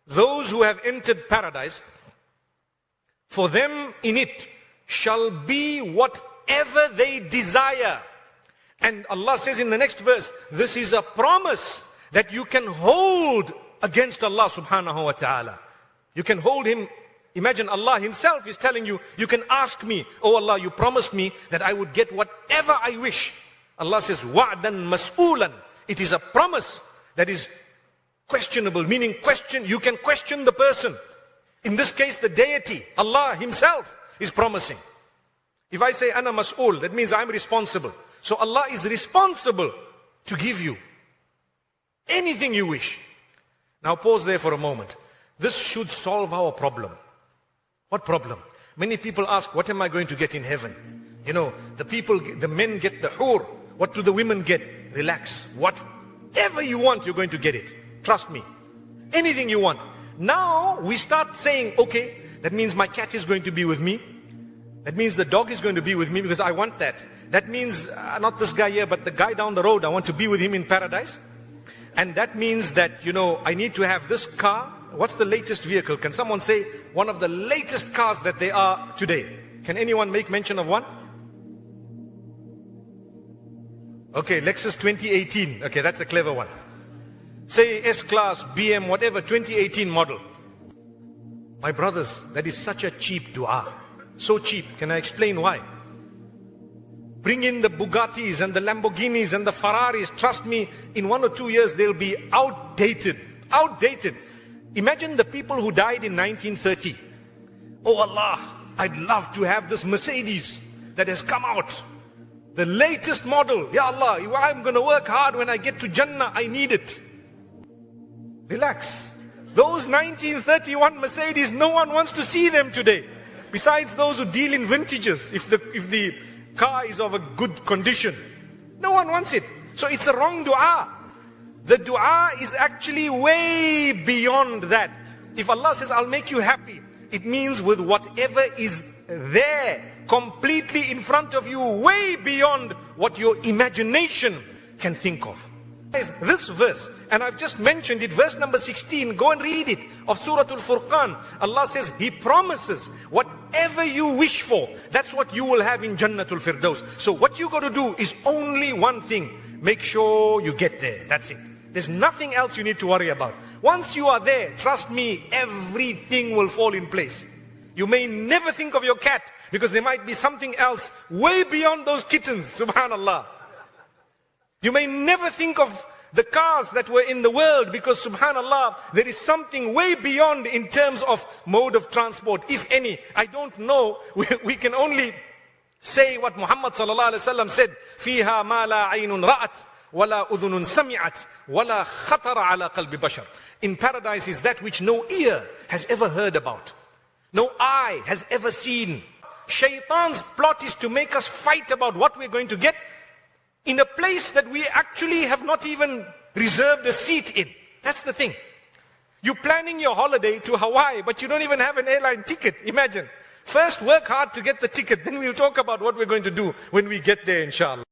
those who have entered paradise, for them in it shall be whatever they desire. And Allah says in the next verse, this is a promise that you can hold against Allah subhanahu wa ta'ala. You can hold Him. Imagine Allah Himself is telling you, you can ask me, oh Allah, you promised me that I would get whatever I wish. Allah says, wa'dan mas'ulan. It is a promise that is questionable, meaning you can question the person. In this case, the deity, Allah Himself is promising. If I say, ana mas'ul, that means I'm responsible. So Allah is responsible to give you anything you wish. Now pause there for a moment. This should solve our problem. What problem? Many people ask, what am I going to get in heaven? You know, the men get the hur. What do the women get? Relax. Whatever you want, you're going to get it. Trust me. Anything you want. Now we start saying, okay, that means my cat is going to be with me. That means the dog is going to be with me because I want that. That means, not this guy here, but the guy down the road, I want to be with him in paradise. And that means that, I need to have this car. What's the latest vehicle? Can someone say one of the latest cars that they are today? Can anyone make mention of one? Okay, Lexus 2018. Okay, that's a clever one. Say S-Class, BM, whatever, 2018 model. My brothers, that is such a cheap dua. So cheap. Can I explain why? Bring in the Bugattis and the Lamborghinis and the Ferraris. Trust me, in 1 or 2 years, they'll be outdated. Outdated. Imagine the people who died in 1930. Oh Allah, I'd love to have this Mercedes that has come out. The latest model. Ya Allah, I'm going to work hard when I get to Jannah. I need it. Relax. Those 1931 Mercedes, no one wants to see them today. Besides those who deal in vintages, if the car is of a good condition, no one wants it. So it's a wrong dua. The dua is actually way beyond that. If Allah says, I'll make you happy, it means with whatever is there, completely in front of you, way beyond what your imagination can think of. This verse, and I've just mentioned it, verse number 16, go and read it, of Surah Al-Furqan. Allah says, He promises whatever you wish for, that's what you will have in Jannatul Firdaus. So what you got to do is only one thing. Make sure you get there. That's it. There's nothing else you need to worry about. Once you are there, trust me, everything will fall in place. You may never think of your cat, because there might be something else way beyond those kittens, subhanallah. You may never think of the cars that were in the world, because subhanallah, there is something way beyond in terms of mode of transport, if any. I don't know. We can only say what Muhammad sallallahu alaihi wasallam said, فِيهَا مَا لَا عَيْنٌ رَأَتْ وَلَا أُذُنٌ سَمِعَتْ وَلَا خَطَرَ عَلَى قَلْبِ بَشَرٍ. In paradise is that which no ear has ever heard about. No eye has ever seen. Shaitan's plot is to make us fight about what we're going to get in a place that we actually have not even reserved a seat in. That's the thing. You're planning your holiday to Hawaii, but you don't even have an airline ticket. Imagine. First work hard to get the ticket, then we'll talk about what we're going to do when we get there, inshallah.